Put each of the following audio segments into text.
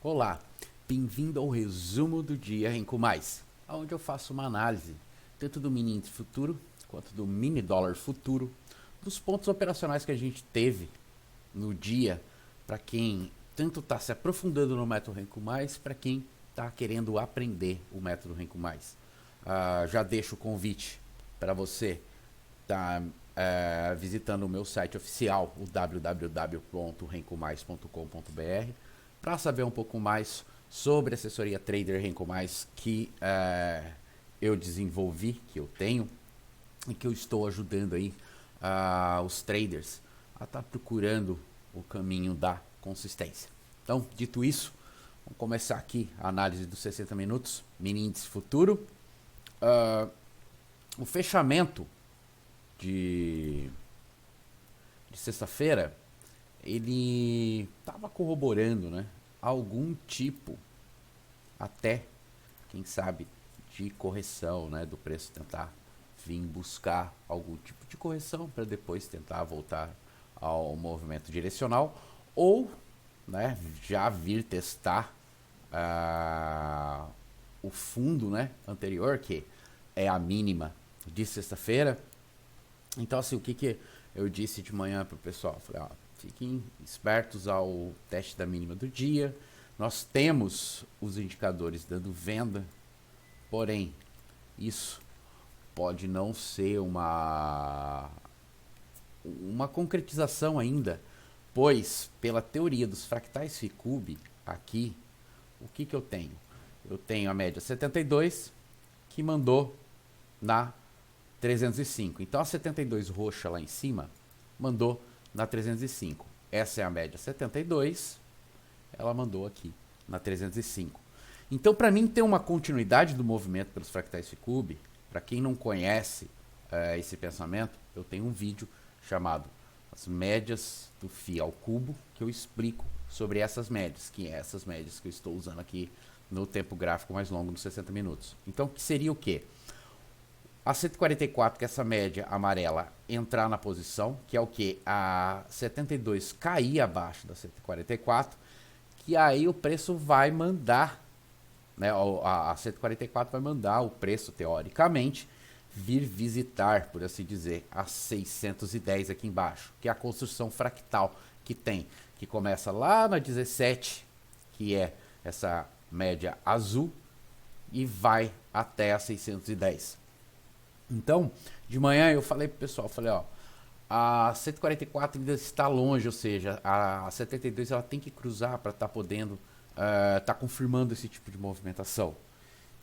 Olá, bem-vindo ao resumo do dia Renko Mais, onde eu faço uma análise tanto do mini índice futuro quanto do mini dólar futuro, dos pontos operacionais que a gente teve no dia, para quem tanto está se aprofundando no método Renko Mais, para quem está querendo aprender o método Renko Mais. Já deixo o convite para você estar visitando o meu site oficial, o www.renkomais.com.br, para saber um pouco mais sobre a assessoria Trader Renko Mais que eu desenvolvi, que eu tenho e que eu estou ajudando aí os traders a estar procurando o caminho da consistência. Então, dito isso, vamos começar aqui a análise dos 60 minutos, mini índice futuro. O fechamento de sexta-feira, ele estava corroborando, né, algum tipo, até, quem sabe, de correção, né, do preço, tentar vir buscar algum tipo de correção para depois tentar voltar ao movimento direcional, ou, né, já vir testar o fundo, né, anterior, que é a mínima de sexta-feira. Então, assim, o que eu disse de manhã pro pessoal? Falei, ó, fiquem espertos ao teste da mínima do dia. Nós temos os indicadores dando venda, porém, isso pode não ser uma concretização ainda, pois, pela teoria dos fractais Ficube, aqui, o que eu tenho? Eu tenho a média 72, que mandou na 305. Então a 72 roxa lá em cima mandou na 305. Essa é a média 72, ela mandou aqui na 305. Então, para mim ter uma continuidade do movimento pelos fractais Ficube, para quem não conhece esse pensamento, eu tenho um vídeo chamado As Médias do Fi ao Cubo, que eu explico sobre essas médias, que é essas médias que eu estou usando aqui no tempo gráfico mais longo, nos 60 minutos. Então, que seria o quê? A 144, que é essa média amarela, entrar na posição, que é o que? A 72 cair abaixo da 144, que aí o preço vai mandar, né, a 144 vai mandar o preço, teoricamente, vir visitar, por assim dizer, a 610 aqui embaixo, que é a construção fractal que tem, que começa lá na 17, que é essa média azul, e vai até a 610. Então, de manhã eu falei pro pessoal, falei, ó, a 144 ainda está longe, ou seja, a 72 ela tem que cruzar para estar podendo, tá confirmando esse tipo de movimentação.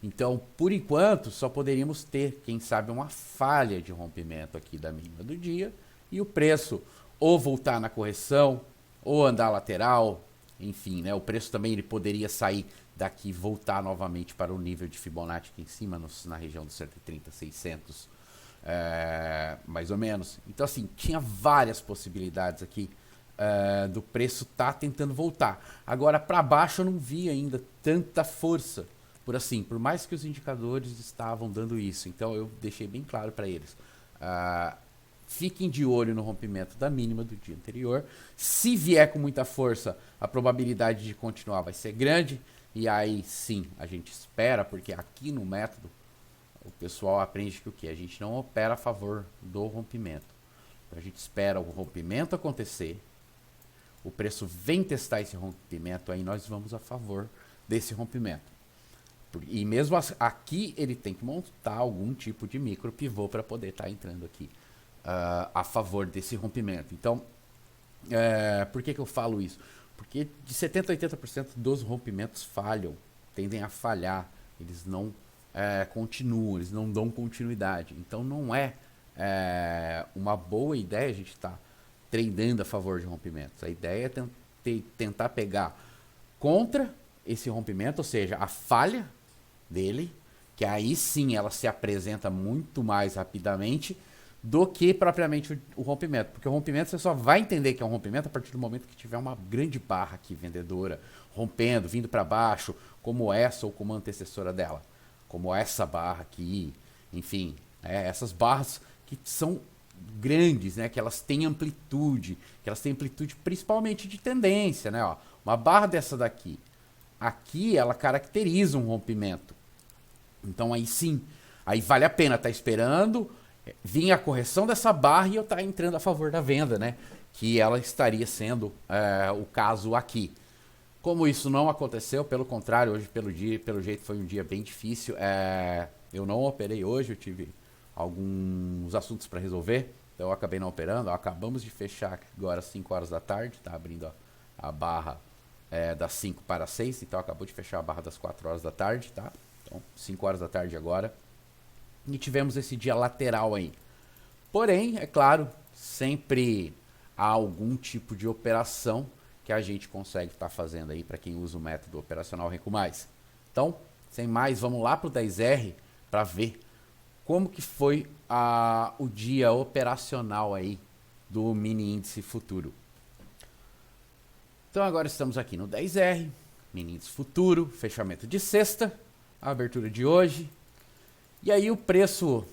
Então, por enquanto, só poderíamos ter, quem sabe, uma falha de rompimento aqui da mínima do dia e o preço ou voltar na correção, ou andar lateral, enfim, né? O preço também ele poderia sair daqui e voltar novamente para o nível de Fibonacci aqui em cima, na região dos 130, 600, mais ou menos. Então, assim, tinha várias possibilidades aqui do preço tá tentando voltar. Agora, para baixo eu não vi ainda tanta força, por mais que os indicadores estavam dando isso. Então, eu deixei bem claro para eles. Fiquem de olho no rompimento da mínima do dia anterior. Se vier com muita força, a probabilidade de continuar vai ser grande. E aí sim, a gente espera, porque aqui no método, o pessoal aprende que o quê? A gente não opera a favor do rompimento. Então, a gente espera o rompimento acontecer, o preço vem testar esse rompimento, aí nós vamos a favor desse rompimento. E mesmo aqui, ele tem que montar algum tipo de micro pivô para poder estar entrando aqui a favor desse rompimento. Então, por que eu falo isso? Porque de 70% a 80% dos rompimentos falham, tendem a falhar, eles não continuam, eles não dão continuidade. Então não é uma boa ideia a gente estar tradando a favor de rompimentos. A ideia é tentar pegar contra esse rompimento, ou seja, a falha dele, que aí sim ela se apresenta muito mais rapidamente do que propriamente o rompimento. Porque o rompimento você só vai entender que é um rompimento a partir do momento que tiver uma grande barra aqui vendedora, rompendo, vindo para baixo, como essa ou como a antecessora dela. Como essa barra aqui, enfim, essas barras que são grandes, né, que elas têm amplitude principalmente de tendência, né, ó. Uma barra dessa daqui aqui ela caracteriza um rompimento. Então aí sim, aí vale a pena estar esperando vir a correção dessa barra e eu estar entrando a favor da venda, né? Que ela estaria sendo o caso aqui. Como isso não aconteceu, pelo contrário, hoje pelo jeito foi um dia bem difícil. Eu não operei hoje, eu tive alguns assuntos para resolver, então eu acabei não operando. Acabamos de fechar agora às 5 horas da tarde, tá abrindo a barra das 5 para 6, então acabou de fechar a barra das 4 horas da tarde, tá? Então 5 horas da tarde agora. E tivemos esse dia lateral aí. Porém, é claro, sempre há algum tipo de operação que a gente consegue estar fazendo aí para quem usa o método operacional Renko Mais. Então, sem mais, vamos lá para o 10R para ver como que foi o dia operacional aí do mini índice futuro. Então agora estamos aqui no 10R, mini índice futuro, fechamento de sexta, a abertura de hoje. E aí o preço,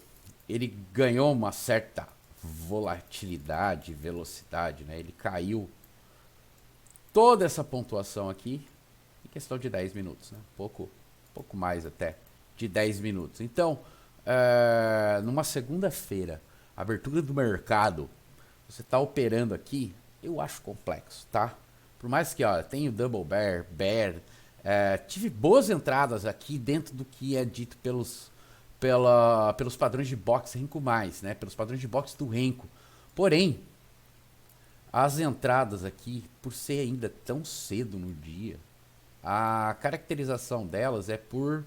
ele ganhou uma certa volatilidade, velocidade, né? Ele caiu toda essa pontuação aqui em questão de 10 minutos, né? Pouco mais até de 10 minutos. Então, numa segunda-feira, abertura do mercado, você está operando aqui, eu acho complexo, tá? Por mais que, ó, tenha o Double Bear, tive boas entradas aqui dentro do que é dito pelos padrões de boxe Renko Mais, né? Pelos padrões de boxe do Renko. Porém, as entradas aqui, por ser ainda tão cedo no dia, a caracterização delas é por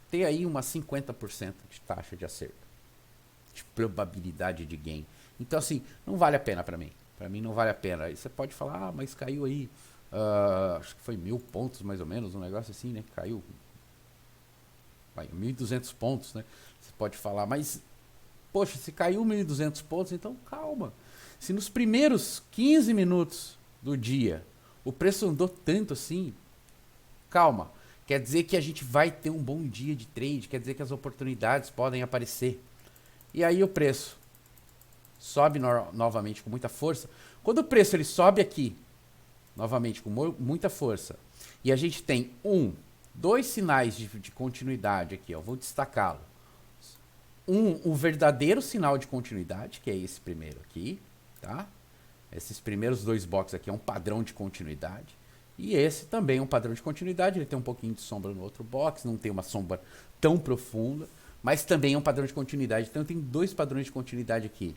ter aí uma 50% de taxa de acerto, de probabilidade de gain. Então assim, não vale a pena para mim. Para mim não vale a pena. Aí você pode falar, mas caiu aí, acho que foi 1000 pontos mais ou menos, um negócio assim, né? Caiu 1.200 pontos, né? Você pode falar, mas, poxa, se caiu 1.200 pontos, então calma. Se nos primeiros 15 minutos do dia o preço andou tanto assim, calma. Quer dizer que a gente vai ter um bom dia de trade, quer dizer que as oportunidades podem aparecer. E aí o preço sobe novamente com muita força. Quando o preço ele sobe aqui, novamente com muita força, e a gente tem dois sinais de continuidade aqui, ó, vou destacá-lo. Um verdadeiro sinal de continuidade, que é esse primeiro aqui, tá? Esses primeiros dois boxes aqui é um padrão de continuidade. E esse também é um padrão de continuidade, ele tem um pouquinho de sombra no outro box, não tem uma sombra tão profunda, mas também é um padrão de continuidade. Então eu tenho dois padrões de continuidade aqui.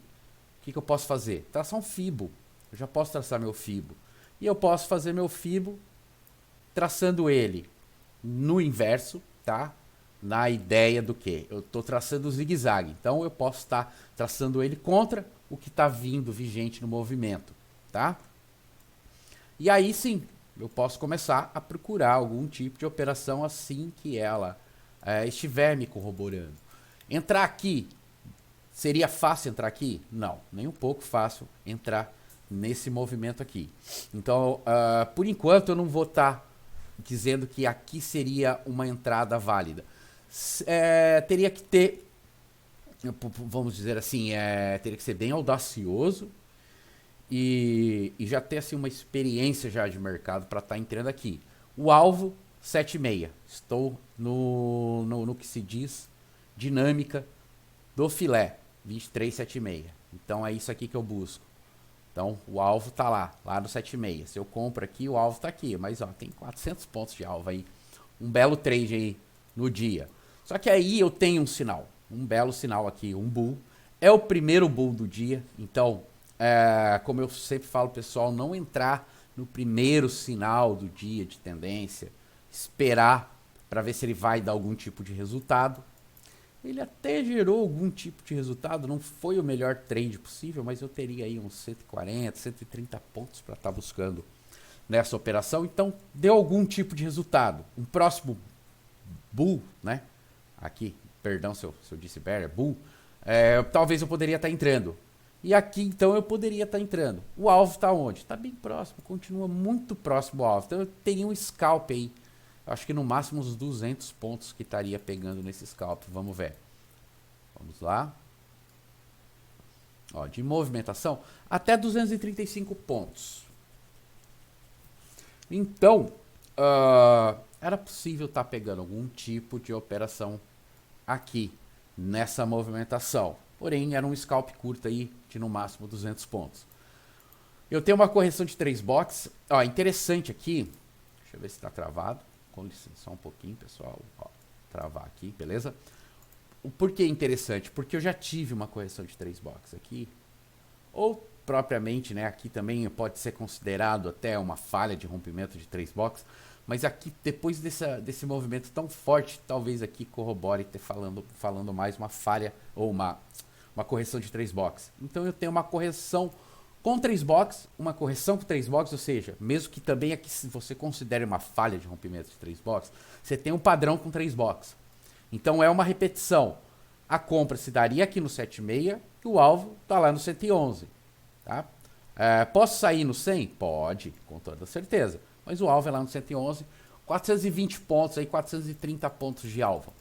O que eu posso fazer? Traçar um Fibo. Eu já posso traçar meu Fibo. E eu posso fazer meu Fibo traçando ele no inverso, tá? Na ideia do que? Eu estou traçando o zigue-zague. Então eu posso estar traçando ele contra o que está vindo vigente no movimento, tá? E aí sim, eu posso começar a procurar algum tipo de operação assim que ela estiver me corroborando. Entrar aqui, seria fácil entrar aqui? Não, nem um pouco fácil entrar nesse movimento aqui. Então, por enquanto eu não vou estar dizendo que aqui seria uma entrada válida. Teria que ter, vamos dizer assim, teria que ser bem audacioso e já ter assim uma experiência já de mercado para estar entrando aqui. O alvo 7,6. Estou no que se diz dinâmica do filé 23,76. Então é isso aqui que eu busco. Então o alvo tá lá no 7,6. Se eu compro aqui, o alvo tá aqui, mas ó, tem 400 pontos de alvo aí. Um belo trade aí no dia. Só que aí eu tenho um sinal, um belo sinal aqui, um bull. É o primeiro bull do dia, então, como eu sempre falo, pessoal, não entrar no primeiro sinal do dia de tendência, esperar para ver se ele vai dar algum tipo de resultado. Ele até gerou algum tipo de resultado, não foi o melhor trade possível, mas eu teria aí uns 140, 130 pontos para estar buscando nessa operação, então deu algum tipo de resultado. Um próximo bull, né? Aqui, perdão se eu disse bear, bull, talvez eu poderia estar entrando. E aqui, então, eu poderia estar entrando. O alvo está onde? Está bem próximo, continua muito próximo ao alvo. Então, eu teria um scalp aí. Acho que no máximo uns 200 pontos que estaria pegando nesse scalp. Vamos ver. Vamos lá. Ó, de movimentação, até 235 pontos. Então, era possível estar pegando algum tipo de operação aqui, nessa movimentação. Porém, era um scalp curto aí de no máximo 200 pontos. Eu tenho uma correção de 3 boxes. Ó, interessante aqui. Deixa eu ver se está travado. Com licença, só um pouquinho, pessoal. Ó, travar aqui, beleza? Por que interessante? Porque eu já tive uma correção de 3 boxes aqui. Ou propriamente, né? Aqui também pode ser considerado até uma falha de rompimento de 3 boxes. Mas aqui, depois desse movimento tão forte, talvez aqui corrobore ter falando mais uma falha ou uma correção de 3 boxes. Então eu tenho uma correção com 3 boxes, uma correção com 3 boxes, ou seja, mesmo que também aqui você considere uma falha de rompimento de 3 boxes, você tem um padrão com 3 boxes. Então é uma repetição. A compra se daria aqui no 7,6 e o alvo está lá no 111. Tá? Posso sair no 100? Pode, com toda certeza. Mas o alvo é lá no 111, 420 pontos, aí 430 pontos de alvo.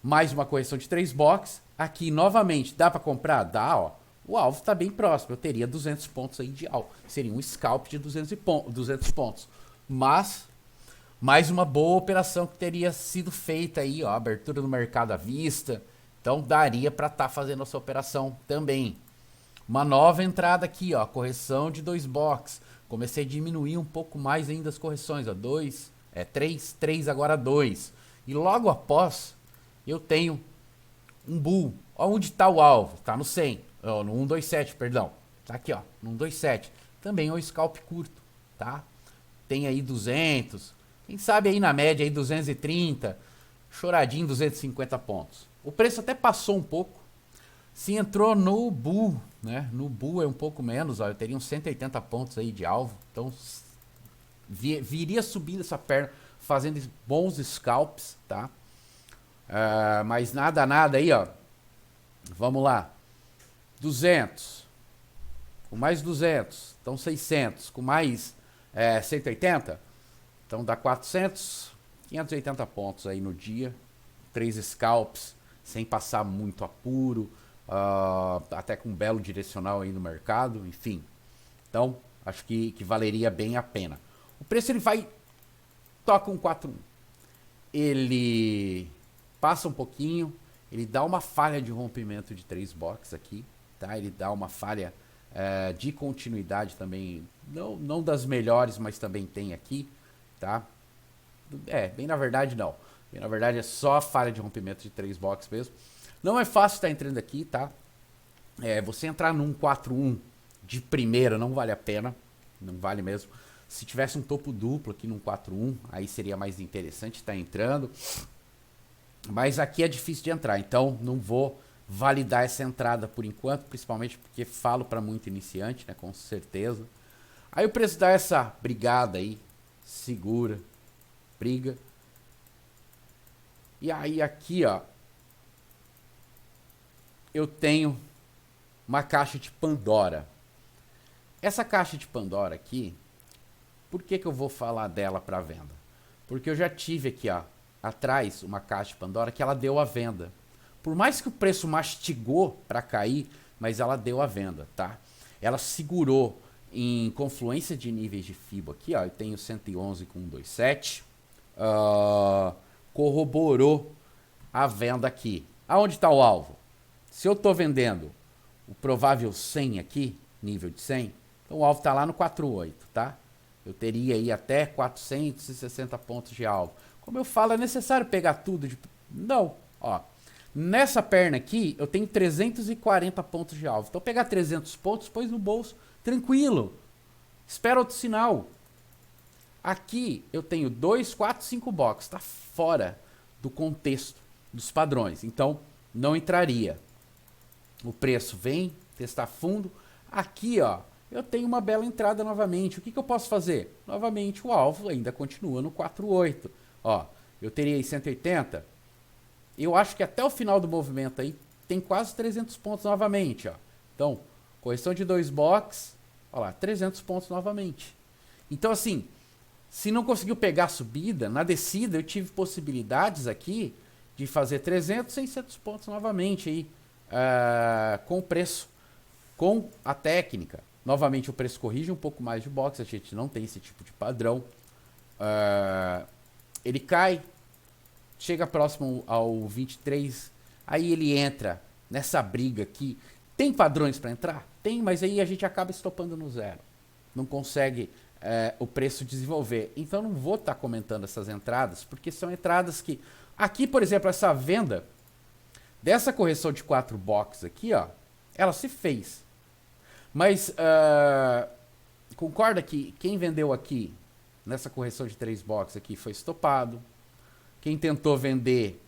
Mais uma correção de 3 boxes. Aqui, novamente, dá para comprar? Dá, ó. O alvo está bem próximo. Eu teria 200 pontos aí de alvo. Seria um scalp de 200 pontos. Mas, mais uma boa operação que teria sido feita aí, ó. Abertura do mercado à vista. Então, daria para estar fazendo essa operação também. Uma nova entrada aqui, ó. Correção de 2 boxes. Comecei a diminuir um pouco mais ainda as correções, ó. 3, agora 2. E logo após, eu tenho um bull. Onde está o alvo? Está no 100. Oh, no 127, perdão. Tá aqui, ó. No 127. Também é um scalp curto, tá? Tem aí 200. Quem sabe aí na média aí 230. Choradinho 250 pontos. O preço até passou um pouco. Se entrou no bull, né? No bull é um pouco menos, ó. Eu teria uns 180 pontos aí de alvo. Então, viria subindo essa perna, fazendo bons scalps, tá? Mas nada aí, ó. Vamos lá. 200. Com mais 200. Então, 600. Com mais 180. Então, dá 400. 580 pontos aí no dia. 3 scalps. Sem passar muito apuro. Até com um belo direcional aí no mercado. Enfim. Então, acho que valeria bem a pena. O preço ele vai... Toca um 4-1. Ele... Passa um pouquinho, ele dá uma falha de rompimento de 3 boxes aqui, tá? Ele dá uma falha de continuidade também, não das melhores, mas também tem aqui, tá? Bem na verdade não. Bem na verdade é só a falha de rompimento de 3 boxes mesmo. Não é fácil estar entrando aqui, tá? Você entrar num 4-1 de primeira não vale a pena, não vale mesmo. Se tivesse um topo duplo aqui num 4-1, aí seria mais interessante estar entrando. Mas aqui é difícil de entrar, então não vou validar essa entrada por enquanto, principalmente porque falo para muito iniciante, né, com certeza. Aí o preço dá essa brigada aí, segura, briga. E aí aqui, ó, eu tenho uma caixa de Pandora. Essa caixa de Pandora aqui, por que eu vou falar dela para venda? Porque eu já tive aqui, ó, atrás uma caixa de Pandora que ela deu à venda. Por mais que o preço mastigou para cair, mas ela deu à venda, tá? Ela segurou em confluência de níveis de FIBO aqui, ó, eu tenho 111 com 127, corroborou a venda aqui. Aonde está o alvo? Se eu estou vendendo o provável 100 aqui, nível de 100, então o alvo está lá no 48, tá? Eu teria aí até 460 pontos de alvo. Como eu falo, é necessário pegar tudo de... Não, ó. Nessa perna aqui, eu tenho 340 pontos de alvo. Então, pegar 300 pontos, põe no bolso, tranquilo. Espera outro sinal. Aqui, eu tenho 2, 4, 5 boxes. Está fora do contexto dos padrões. Então, não entraria. O preço vem, testar fundo. Aqui, ó, eu tenho uma bela entrada novamente. O que eu posso fazer? Novamente, o alvo ainda continua no 48. Ó, eu teria aí 180. Eu acho que até o final do movimento aí tem quase 300 pontos novamente, ó. Então, correção de 2 boxes, ó lá, 300 pontos novamente. Então, assim, se não conseguiu pegar a subida, na descida eu tive possibilidades aqui de fazer 300, 600 pontos novamente aí, com o preço, com a técnica. Novamente o preço corrige um pouco mais de box, a gente não tem esse tipo de padrão. Ele cai, chega próximo ao 23, aí ele entra nessa briga aqui. Tem padrões para entrar? Tem, mas aí a gente acaba estopando no zero. Não consegue o preço desenvolver. Então não vou estar comentando essas entradas, porque são entradas que... Aqui, por exemplo, essa venda dessa correção de 4 boxes aqui, ó, ela se fez. Mas concorda que quem vendeu aqui, nessa correção de 3 boxes aqui, foi estopado. Quem tentou vender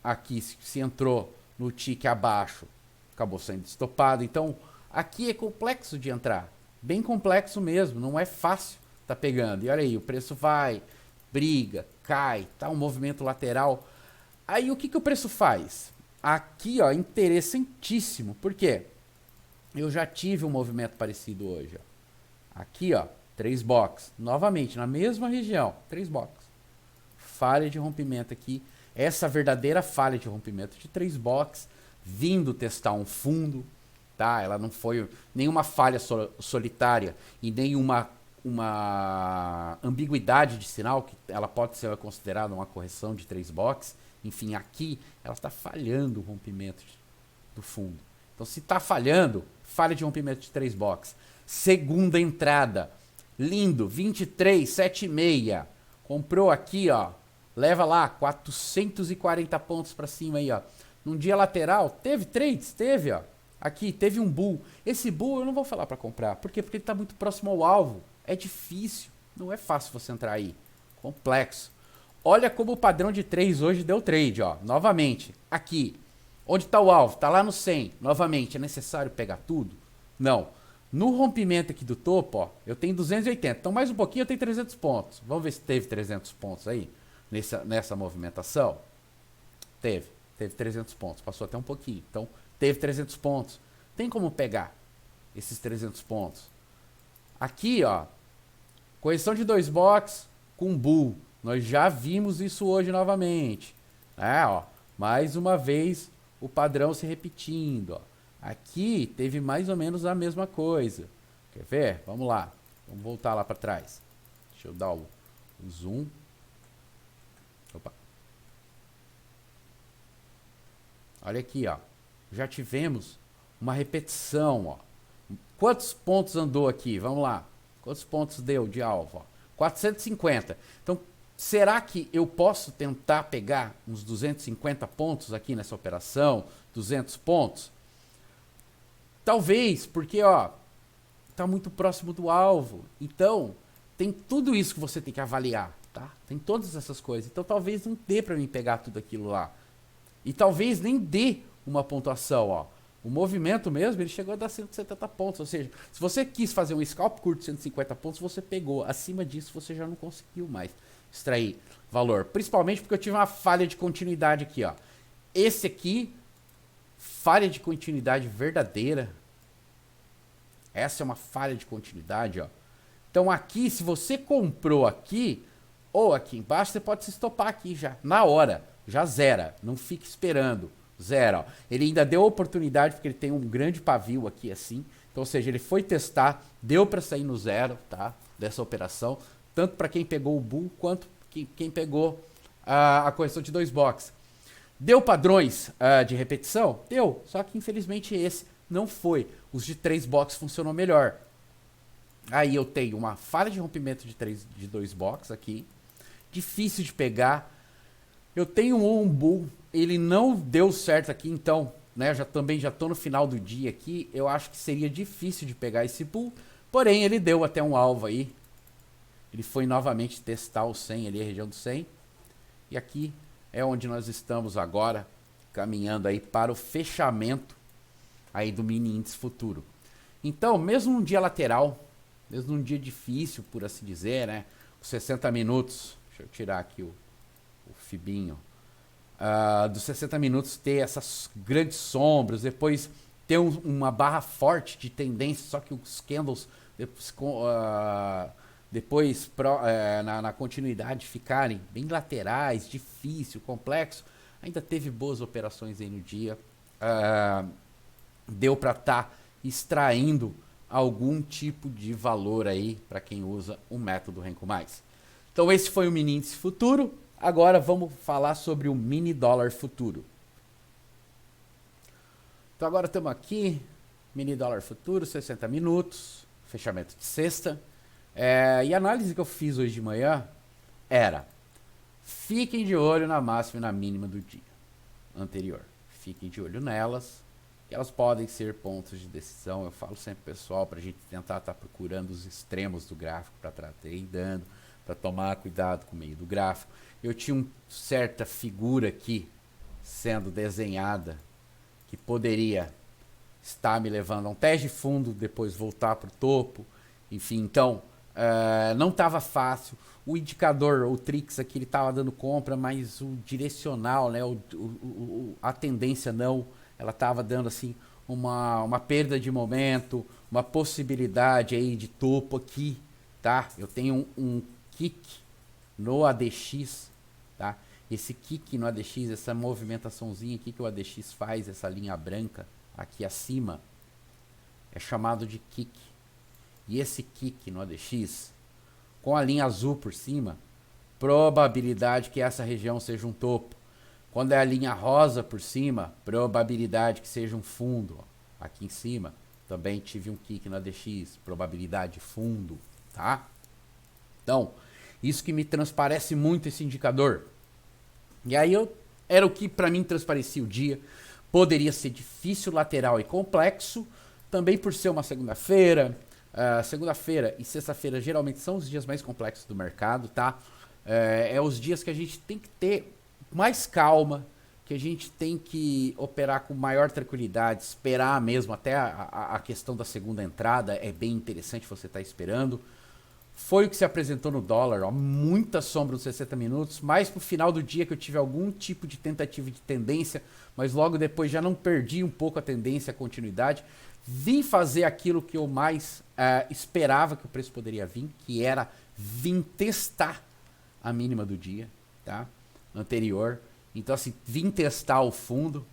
aqui, se entrou no tique abaixo, acabou sendo estopado. Então, aqui é complexo de entrar. Bem complexo mesmo, não é fácil tá pegando. E olha aí, o preço vai, briga, cai, tá um movimento lateral. Aí o que o preço faz? Aqui, ó, interessantíssimo. Por quê? Eu já tive um movimento parecido hoje, ó. Aqui, ó, 3 boxes. Novamente, na mesma região, 3 boxes. Falha de rompimento aqui. Essa verdadeira falha de rompimento de 3 boxes, vindo testar um fundo, tá? Ela não foi nenhuma falha solitária e nenhuma ambiguidade de sinal, que ela pode ser considerada uma correção de 3 boxes. Enfim, aqui ela está falhando o rompimento do fundo. Então, se está falhando, falha de rompimento de 3 boxes. Segunda entrada, lindo, 23, 7,6. Comprou aqui, ó, leva lá 440 pontos para cima aí, ó. Num dia lateral, teve trades? Teve, ó. Aqui, teve um bull. Esse bull eu não vou falar para comprar. Por quê? Porque ele está muito próximo ao alvo. É difícil. Não é fácil você entrar aí. Complexo. Olha como o padrão de 3 hoje deu trade, ó. Novamente, aqui. Onde está o alvo? Está lá no 100. Novamente, é necessário pegar tudo? Não. No rompimento aqui do topo, ó, eu tenho 280. Então, mais um pouquinho eu tenho 300 pontos. Vamos ver se teve 300 pontos aí nessa movimentação. Teve 300 pontos. Passou até um pouquinho. Então, teve 300 pontos. Tem como pegar esses 300 pontos. Aqui, ó, correção de 2 boxes com bull. Nós já vimos isso hoje novamente. Ó, mais uma vez o padrão se repetindo, ó. Aqui teve mais ou menos a mesma coisa. Quer ver? Vamos lá. Vamos voltar lá para trás. Deixa eu dar o zoom. Opa. Olha aqui, ó. Já tivemos uma repetição, ó. Quantos pontos andou aqui? Vamos lá. Quantos pontos deu de alvo? Ó? 450. Então, será que eu posso tentar pegar uns 250 pontos aqui nessa operação? 200 pontos? Talvez, porque, ó, tá muito próximo do alvo. Então, tem tudo isso que você tem que avaliar, tá? Tem todas essas coisas. Então, talvez não dê para mim pegar tudo aquilo lá. E talvez nem dê uma pontuação, ó. O movimento mesmo, ele chegou a dar 170 pontos. Ou seja, se você quis fazer um scalp curto de 150 pontos, você pegou. Acima disso, você já não conseguiu mais extrair valor. Principalmente porque eu tive uma falha de continuidade aqui, ó. Esse aqui, falha de continuidade verdadeira. Essa é uma falha de continuidade, ó. Então aqui, se você comprou aqui, ou aqui embaixo, você pode se estopar aqui já, na hora. Já zera, não fique esperando. Zero, ó. Ele ainda deu oportunidade, porque ele tem um grande pavio aqui assim. Então, ou seja, ele foi testar, deu para sair no zero, tá? Dessa operação. Tanto para quem pegou o bull, quanto quem pegou a correção de 2 boxes. Deu padrões de repetição? Deu, só que infelizmente esse não foi. Os de 3 boxes funcionou melhor. Aí eu tenho uma falha de rompimento de 2 boxes aqui. Difícil de pegar. Eu tenho um bull, ele não deu certo aqui, então, né, também já estou no final do dia aqui, eu acho que seria difícil de pegar esse bull, porém ele deu até um alvo aí, ele foi novamente testar o 100 ali, a região do 100, e aqui é onde nós estamos agora, caminhando aí para o fechamento aí do mini índice futuro. Então, mesmo num dia lateral, mesmo num dia difícil, por assim dizer, né, os 60 minutos, deixa eu tirar aqui o Fibinho, dos 60 minutos ter essas grandes sombras, depois ter uma barra forte de tendência, só que os candles depois na continuidade ficarem bem laterais, difícil, complexo. Ainda teve boas operações aí no dia, deu para estar extraindo algum tipo de valor aí para quem usa o método Renko Mais. Então esse foi o mini índice futuro. Agora vamos falar sobre o mini dólar futuro. Então agora estamos aqui, mini dólar futuro, 60 minutos, fechamento de sexta. E a análise que eu fiz hoje de manhã era: fiquem de olho na máxima e na mínima do dia anterior. Fiquem de olho nelas, que elas podem ser pontos de decisão. Eu falo sempre, pessoal, para a gente tentar estar procurando os extremos do gráfico para estar treinando, para tomar cuidado com o meio do gráfico. Eu tinha uma certa figura aqui sendo desenhada que poderia estar me levando a um teste de fundo, depois voltar para o topo. Enfim, então, não estava fácil. O indicador, o Trix aqui, ele estava dando compra, mas o direcional, né, a tendência não, ela estava dando assim uma perda de momento, uma possibilidade aí de topo aqui, tá? Eu tenho um kick no ADX, tá? Esse kick no ADX, essa movimentaçãozinha aqui que o ADX faz, essa linha branca aqui acima, é chamado de kick. E esse kick no ADX, com a linha azul por cima, probabilidade que essa região seja um topo. Quando é a linha rosa por cima, probabilidade que seja um fundo. Ó. Aqui em cima, também tive um kick no ADX, probabilidade fundo, tá? Então, isso que me transparece muito esse indicador. E aí era o que para mim transparecia o dia. Poderia ser difícil, lateral e complexo, também por ser uma segunda-feira. Segunda-feira e sexta-feira geralmente são os dias mais complexos do mercado, tá? É os dias que a gente tem que ter mais calma, que a gente tem que operar com maior tranquilidade, esperar mesmo até a questão da segunda entrada. É bem interessante você estar esperando. Foi o que se apresentou no dólar, ó, muita sombra nos 60 minutos, mais pro final do dia que eu tive algum tipo de tentativa de tendência, mas logo depois já não perdi um pouco a tendência, a continuidade. Vim fazer aquilo que eu mais esperava que o preço poderia vir, que era vir testar a mínima do dia, tá? Anterior. Então assim, vim testar o fundo.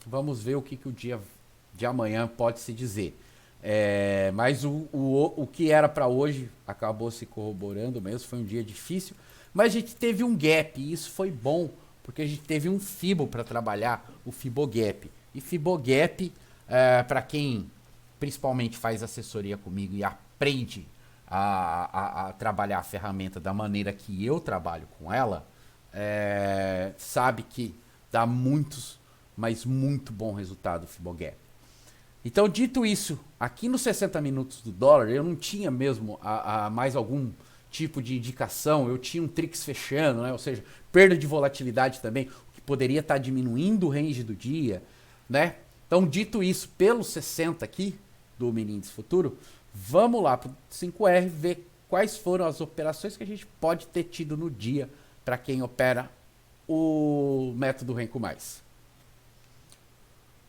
Vamos ver o que o dia de amanhã pode se dizer. Mas o que era para hoje acabou se corroborando mesmo. Foi um dia difícil, mas a gente teve um gap e isso foi bom, porque a gente teve um Fibo para trabalhar, o Fibogap. E Fibogap, para quem principalmente faz assessoria comigo e aprende a trabalhar a ferramenta da maneira que eu trabalho com ela, sabe que dá muitos, mas muito bom resultado o Fibogap. Então, dito isso, aqui nos 60 minutos do dólar, eu não tinha mesmo mais algum tipo de indicação. Eu tinha um Trix fechando, né? Ou seja, perda de volatilidade também, o que poderia estar diminuindo o range do dia, né? Então, dito isso, pelo 60 aqui, do mini índice futuro, vamos lá para o 5R ver quais foram as operações que a gente pode ter tido no dia para quem opera o método Renko Mais.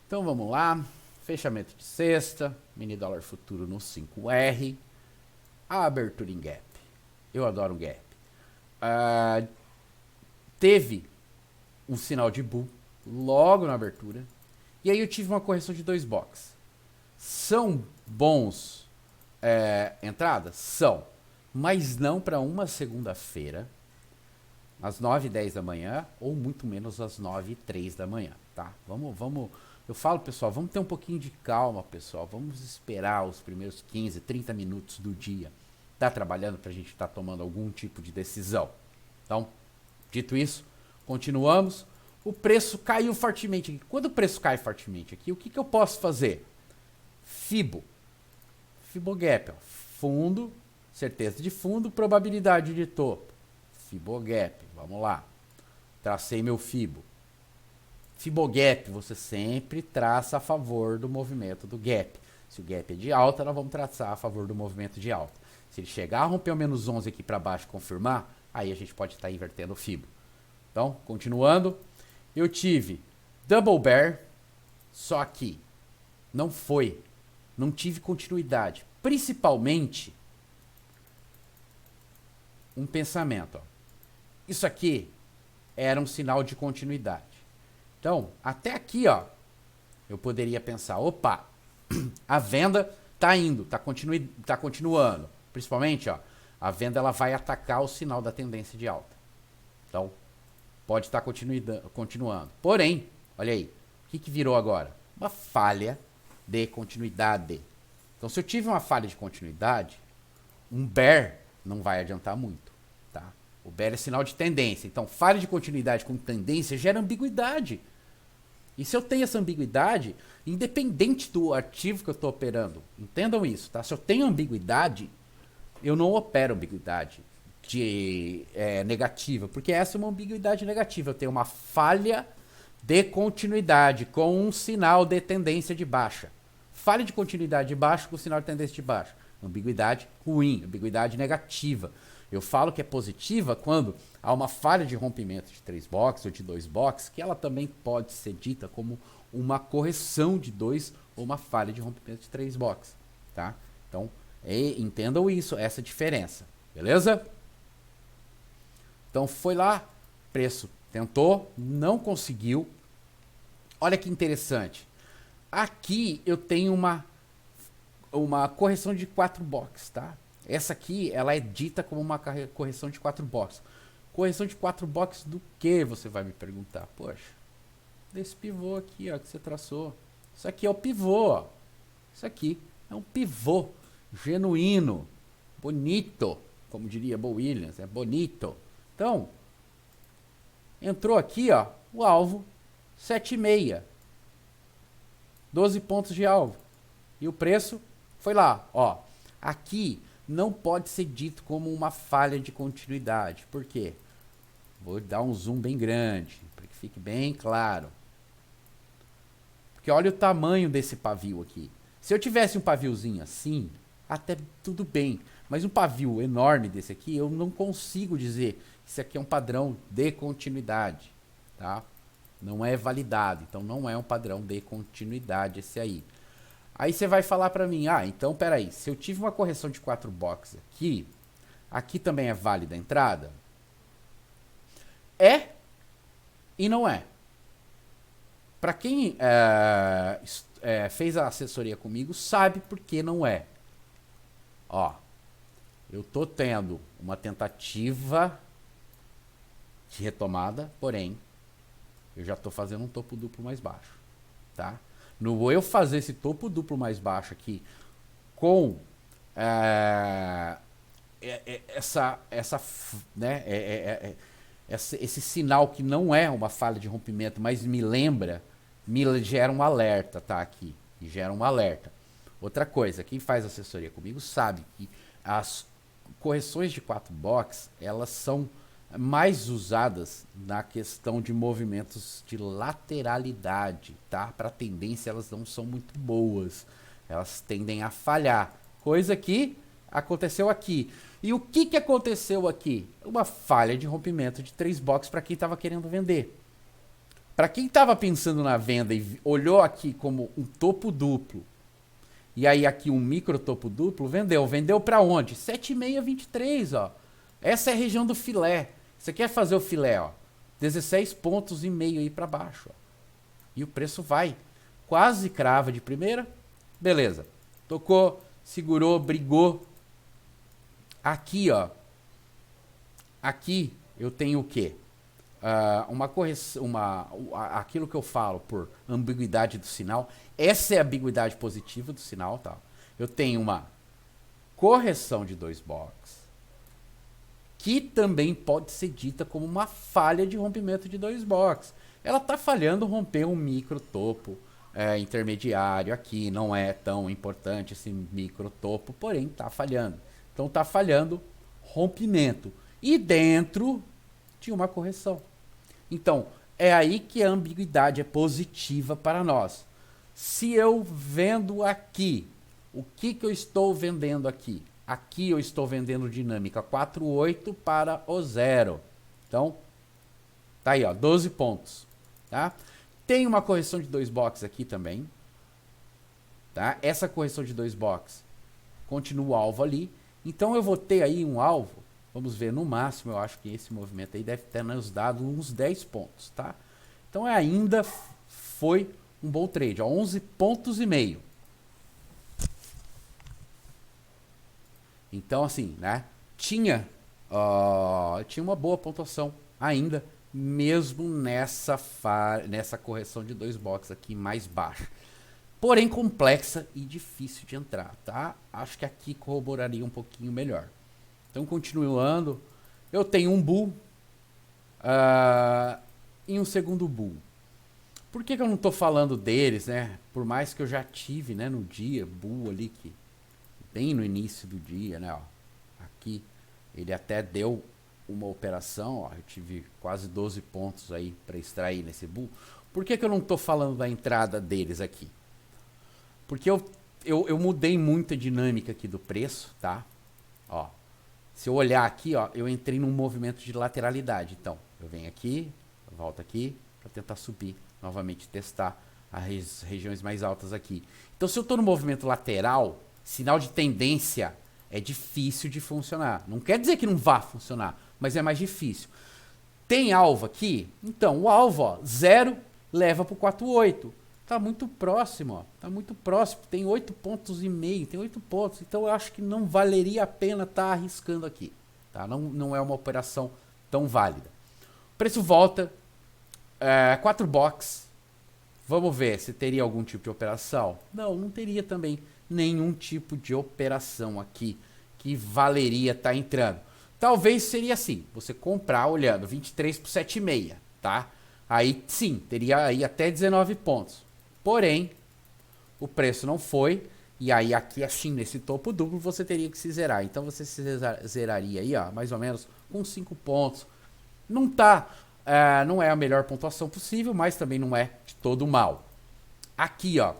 Então, vamos lá. Fechamento de sexta, mini dólar futuro no 5R, a abertura em gap. Eu adoro um gap. Teve um sinal de bull logo na abertura, e aí eu tive uma correção de 2 box. São bons entradas? São, mas não para uma segunda-feira, às 9h10 da manhã, ou muito menos às 9h03 da manhã, tá? Vamos. Eu falo, pessoal, vamos ter um pouquinho de calma, pessoal. Vamos esperar os primeiros 15, 30 minutos do dia. Tá trabalhando para a gente estar tomando algum tipo de decisão. Então, dito isso, continuamos. O preço caiu fortemente aqui. Quando o preço cai fortemente aqui, o que eu posso fazer? Fibogap, ó. Fundo, certeza de fundo, probabilidade de topo. Fibogap, vamos lá. Tracei meu Fibo. Fibogap, você sempre traça a favor do movimento do gap. Se o gap é de alta, nós vamos traçar a favor do movimento de alta. Se ele chegar a romper o menos 11 aqui para baixo e confirmar, aí a gente pode estar invertendo o Fibo. Então, continuando, eu tive Double Bear, só que não tive continuidade. Principalmente, um pensamento. Ó. Isso aqui era um sinal de continuidade. Então, até aqui, ó, eu poderia pensar, opa, a venda tá indo, tá continuando. Principalmente, ó, a venda ela vai atacar o sinal da tendência de alta. Então, pode estar continuando. Porém, olha aí, o que virou agora? Uma falha de continuidade. Então, se eu tive uma falha de continuidade, um bear não vai adiantar muito, tá? O bear é sinal de tendência. Então, falha de continuidade com tendência gera ambiguidade. E se eu tenho essa ambiguidade, independente do ativo que eu estou operando, entendam isso, tá? Se eu tenho ambiguidade, eu não opero ambiguidade negativa, porque essa é uma ambiguidade negativa. Eu tenho uma falha de continuidade com um sinal de tendência de baixa. Falha de continuidade de baixa com sinal de tendência de baixa. Ambiguidade ruim, ambiguidade negativa. Eu falo que é positiva quando há uma falha de rompimento de 3 boxes ou de 2 boxes, que ela também pode ser dita como uma correção de 2 ou uma falha de rompimento de 3 boxes, tá? Então, entendam isso, essa diferença, beleza? Então foi lá, preço tentou, não conseguiu. Olha que interessante. Aqui eu tenho uma correção de 4 boxes, tá? Essa aqui, ela é dita como uma correção de 4 boxes. Correção de 4 boxes do que, você vai me perguntar? Poxa, desse pivô aqui, ó, que você traçou. Isso aqui é o pivô, ó. Isso aqui é um pivô genuíno, bonito, como diria Bo Williams, é bonito. Então, entrou aqui, ó, o alvo 7,6. 12 pontos de alvo. E o preço foi lá, ó. Aqui não pode ser dito como uma falha de continuidade. Por quê? Vou dar um zoom bem grande, para que fique bem claro. Porque olha o tamanho desse pavio aqui. Se eu tivesse um paviozinho assim, até tudo bem. Mas um pavio enorme desse aqui, eu não consigo dizer que isso aqui é um padrão de continuidade, tá? Não é validado, então não é um padrão de continuidade esse aí. Aí você vai falar para mim, então peraí, se eu tive uma correção de 4 boxes aqui, aqui também é válida a entrada? É e não é. Para quem fez a assessoria comigo, sabe por que não é. Ó, eu tô tendo uma tentativa de retomada, porém, eu já tô fazendo um topo duplo mais baixo, tá? No eu fazer esse topo duplo mais baixo aqui com esse sinal que não é uma falha de rompimento, mas me gera um alerta, tá? Aqui, me gera um alerta. Outra coisa, quem faz assessoria comigo sabe que as correções de 4 box, elas são mais usadas na questão de movimentos de lateralidade, tá? Para tendência elas não são muito boas, elas tendem a falhar, coisa que aconteceu aqui. E o que aconteceu aqui? Uma falha de rompimento de 3 boxes para quem estava querendo vender. Para quem estava pensando na venda e olhou aqui como um topo duplo, e aí aqui um micro topo duplo, vendeu para onde? 7,623, ó. Essa é a região do filé. Você quer fazer o filé, ó, 16 pontos e meio aí para baixo, ó. E o preço vai, quase crava de primeira, beleza. Tocou, segurou, brigou. Aqui, ó, aqui eu tenho o quê? Uma correção, aquilo que eu falo por ambiguidade do sinal. Essa é a ambiguidade positiva do sinal, tá? Eu tenho uma correção de 2 boxes, que também pode ser dita como uma falha de rompimento de 2 boxes. Ela está falhando romper um micro topo intermediário aqui, não é tão importante esse micro topo, porém está falhando. Então está falhando rompimento e dentro de uma correção. Então é aí que a ambiguidade é positiva para nós. Se eu vendo aqui, o que eu estou vendendo aqui? Aqui eu estou vendendo dinâmica 4,8 para o 0. Então, tá aí, ó, 12 pontos. Tá? Tem uma correção de 2 boxes aqui também. Tá? Essa correção de 2 boxes continua o alvo ali. Então eu vou ter aí um alvo. Vamos ver, no máximo eu acho que esse movimento aí deve ter nos dado uns 10 pontos. Tá? Então ainda foi um bom trade. Ó, 11 pontos e meio. Então, assim, né? Tinha uma boa pontuação ainda, mesmo nessa correção de 2 boxes aqui mais baixa. Porém complexa e difícil de entrar, tá? Acho que aqui corroboraria um pouquinho melhor. Então, continuando, eu tenho um bull e um segundo bull. Por que eu não tô falando deles, né? Por mais que eu já tive, né, no dia, bull ali, que bem no início do dia, né, ó. Aqui, ele até deu uma operação, ó, eu tive quase 12 pontos aí para extrair nesse bull. Por que eu não tô falando da entrada deles aqui? Porque eu mudei muito a dinâmica aqui do preço, tá? Ó, se eu olhar aqui, ó, eu entrei num movimento de lateralidade. Então, eu venho aqui, eu volto aqui, para tentar subir novamente, testar as regiões mais altas aqui. Então, se eu estou no movimento lateral, sinal de tendência é difícil de funcionar. Não quer dizer que não vá funcionar, mas é mais difícil. Tem alvo aqui? Então, o alvo, ó, 0 leva para o 4,8. Tá muito próximo, ó. Tá muito próximo. Tem 8,5 pontos, tem 8 pontos. Então eu acho que não valeria a pena estar arriscando aqui. Tá? Não é uma operação tão válida. O preço volta. 4 box. Vamos ver se teria algum tipo de operação. Não teria também nenhum tipo de operação aqui que valeria estar entrando. Talvez seria assim, você comprar olhando 23 por 7,6, tá? Aí sim, teria aí até 19 pontos. Porém, o preço não foi, e aí aqui assim, nesse topo duplo, você teria que se zerar. Então você se zeraria aí, ó, mais ou menos com 5 pontos. Não é a melhor pontuação possível, mas também não é de todo mal. Aqui, ó,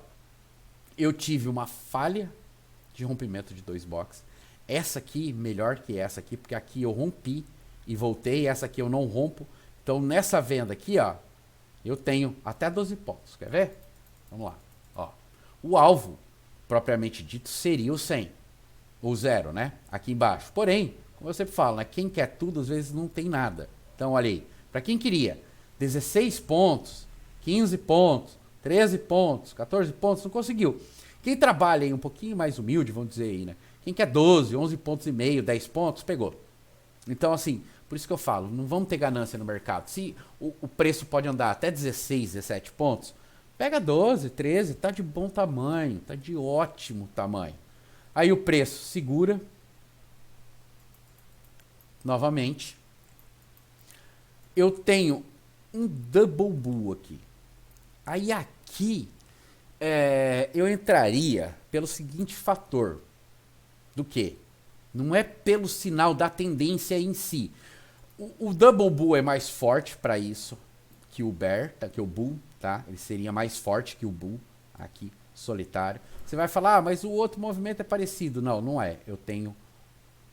eu tive uma falha de rompimento de 2 boxes. Essa aqui, melhor que essa aqui, porque aqui eu rompi e voltei, essa aqui eu não rompo. Então nessa venda aqui, ó, eu tenho até 12 pontos, quer ver? Vamos lá, ó. O alvo, propriamente dito, seria o 100, ou 0, né? Aqui embaixo. Porém, como eu sempre falo, né? Quem quer tudo, às vezes não tem nada. Então, olha aí, para quem queria 16 pontos, 15 pontos, 13 pontos, 14 pontos, não conseguiu. Quem trabalha aí um pouquinho mais humilde, vamos dizer aí, né? Quem quer 12, 11 pontos e meio, 10 pontos, pegou. Então, assim, por isso que eu falo, não vamos ter ganância no mercado. Se o preço pode andar até 16, 17 pontos, pega 12, 13, tá de bom tamanho, tá de ótimo tamanho. Aí o preço segura. Novamente. Eu tenho um double bull aqui. Aí aqui eu entraria pelo seguinte fator. Do que? Não é pelo sinal da tendência em si. O double bull é mais forte para isso que o bear, tá? Que o bull, tá? Ele seria mais forte que o bull aqui, solitário. Você vai falar, mas o outro movimento é parecido. Não, não é. Eu tenho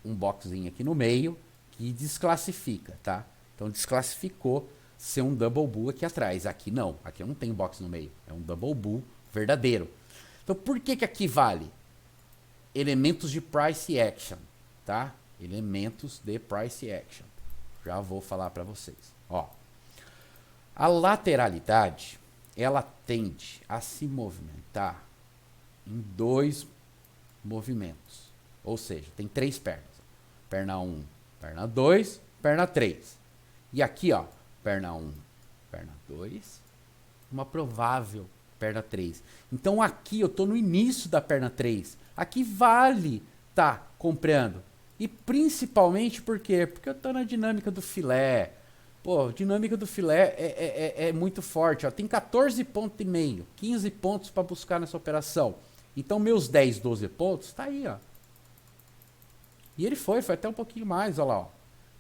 um boxzinho aqui no meio que desclassifica, tá? Então desclassificou ser um double bull aqui atrás. Aqui não. Aqui eu não tenho box no meio. É um double bull verdadeiro. Então por que aqui vale? Elementos de price action, tá? Elementos de price action. Já vou falar para vocês. Ó, a lateralidade, ela tende a se movimentar em 2 movimentos. Ou seja, tem 3 pernas. Perna 1, perna 2, perna 3. E aqui, ó, perna 1, perna 2, uma provável perna 3. Então aqui eu tô no início da perna 3. Aqui vale tá comprando. E principalmente por quê? Porque eu tô na dinâmica do filé. Pô, dinâmica do filé é muito forte. Ó. Tem 14 pontos e meio, 15 pontos para buscar nessa operação. Então meus 10, 12 pontos, tá aí, ó. E ele foi até um pouquinho mais, ó lá, ó.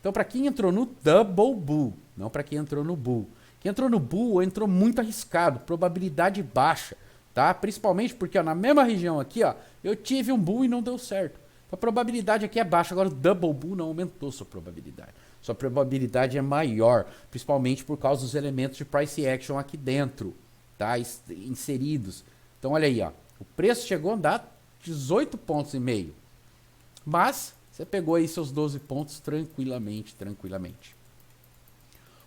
Então para quem entrou no double bull, não para quem entrou no bull. Quem entrou no bull entrou muito arriscado, probabilidade baixa, tá? Principalmente porque ó, na mesma região aqui, ó, eu tive um bull e não deu certo. A probabilidade aqui é baixa, agora o double bull não aumentou sua probabilidade. Sua probabilidade é maior, principalmente por causa dos elementos de price action aqui dentro, tá? Inseridos. Então olha aí, ó, o preço chegou a andar 18 pontos e meio. Mas você pegou aí seus 12 pontos tranquilamente.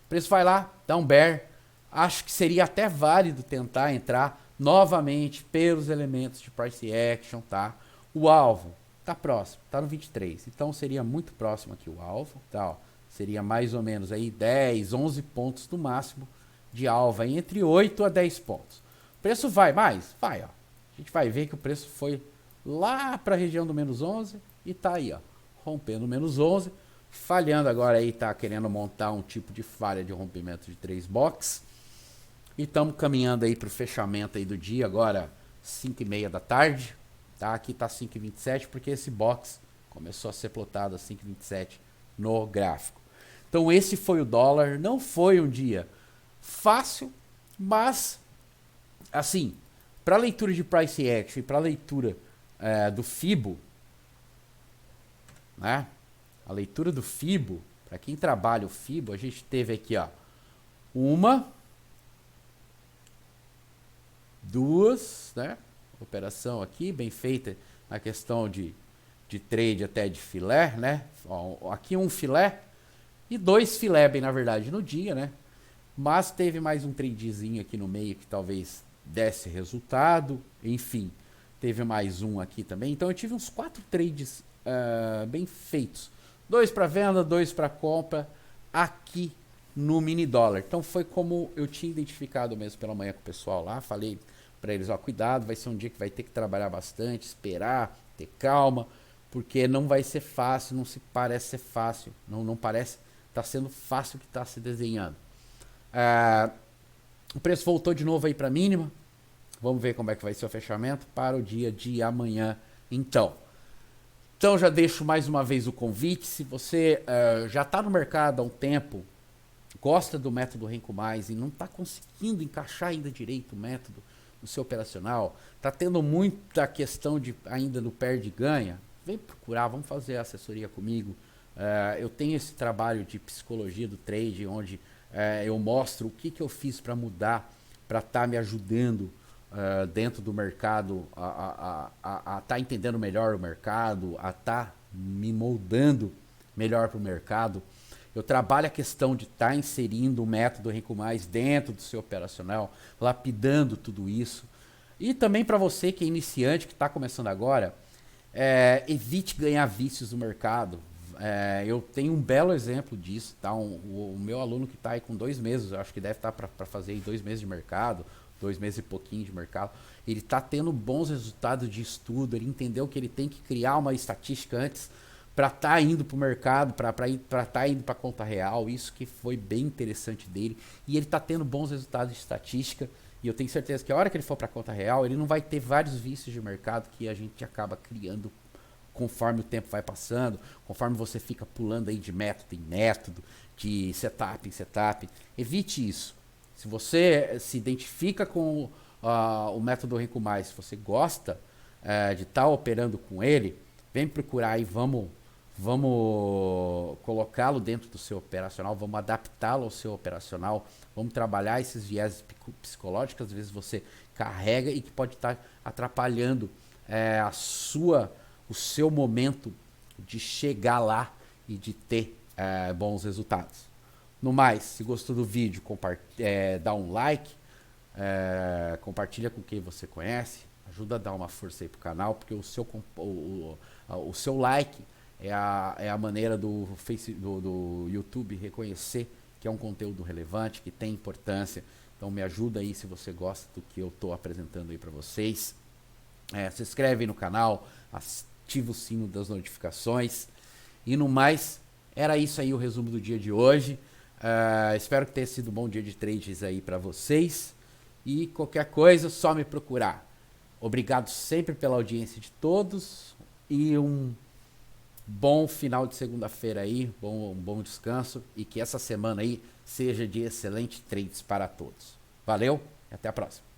O preço vai lá, dá um bear. Acho que seria até válido tentar entrar novamente pelos elementos de price action, tá? O alvo Tá próximo, tá no 23. Então seria muito próximo aqui o alvo, tá, ó. Seria mais ou menos aí 10, 11 pontos no máximo de alvo, aí entre 8 a 10 pontos. O preço vai mais? Vai, ó. A gente vai ver que o preço foi lá para a região do menos 11 e tá aí, ó, rompendo o menos 11, falhando agora aí, tá querendo montar um tipo de falha de rompimento de 3 box. E estamos caminhando aí para o fechamento aí do dia, agora 5h30 da tarde. Tá? Aqui tá 5h27 porque esse box começou a ser plotado a 5h27 no gráfico. Então esse foi o dólar. Não foi um dia fácil, mas assim, para leitura de price action e para leitura do FIBO, né? A leitura do FIBO, para quem trabalha o FIBO, a gente teve aqui, ó, uma, duas, né? Operação aqui, bem feita na questão de trade até de filé, né? Ó, aqui um filé e 2 filé, bem na verdade, no dia, né? Mas teve mais um tradezinho aqui no meio que talvez desse resultado. Enfim, teve mais um aqui também. Então eu tive uns 4 trades bem feitos. 2 para venda, 2 para compra aqui no mini dólar. Então foi como eu tinha identificado mesmo pela manhã com o pessoal lá. Falei para eles, ó, cuidado, vai ser um dia que vai ter que trabalhar bastante, esperar, ter calma, porque não vai ser fácil, não se parece ser fácil, não parece estar sendo fácil o que está se desenhando. O preço voltou de novo aí para mínima. Vamos ver como é que vai ser o fechamento para o dia de amanhã, então já deixo mais uma vez o convite. Se você já está no mercado há um tempo, gosta do método Renko Mais e não está conseguindo encaixar ainda direito o método no seu operacional, está tendo muita questão de ainda no perde e ganha, vem procurar, vamos fazer a assessoria comigo. Eu tenho esse trabalho de psicologia do trade, onde eu mostro o que eu fiz para mudar, para estar me ajudando dentro do mercado, a estar entendendo melhor o mercado, a estar me moldando melhor para o mercado. Eu trabalho a questão de estar inserindo o método Renko Mais dentro do seu operacional, lapidando tudo isso. E também para você que é iniciante, que está começando agora, evite ganhar vícios no mercado. Eu tenho um belo exemplo disso, tá? O meu aluno que está aí com 2 meses, eu acho que deve estar para fazer aí 2 meses de mercado, 2 meses e pouquinho de mercado, ele está tendo bons resultados de estudo, ele entendeu que ele tem que criar uma estatística antes para estar indo para o mercado, para estar indo para a conta real. Isso que foi bem interessante dele, e ele está tendo bons resultados de estatística, e eu tenho certeza que a hora que ele for para a conta real, ele não vai ter vários vícios de mercado que a gente acaba criando conforme o tempo vai passando, conforme você fica pulando aí de método em método, de setup em setup. Evite isso. Se você se identifica com o método Renko Mais, se você gosta de estar operando com ele, vem procurar aí, vamos colocá-lo dentro do seu operacional, vamos adaptá-lo ao seu operacional, vamos trabalhar esses viéses psicológicos, às vezes você carrega e que pode estar atrapalhando o seu momento de chegar lá e de ter bons resultados. No mais, se gostou do vídeo, dá um like, compartilha com quem você conhece, ajuda a dar uma força aí pro canal, porque o seu like é a maneira do YouTube reconhecer que é um conteúdo relevante, que tem importância. Então me ajuda aí se você gosta do que eu estou apresentando aí para vocês. Se inscreve no canal, ativa o sino das notificações. E no mais, era isso aí o resumo do dia de hoje. Espero que tenha sido um bom dia de trades aí para vocês. E qualquer coisa, só me procurar. Obrigado sempre pela audiência de todos. E um bom final de segunda-feira aí. Um bom descanso. E que essa semana aí seja de excelentes trades para todos. Valeu e até a próxima.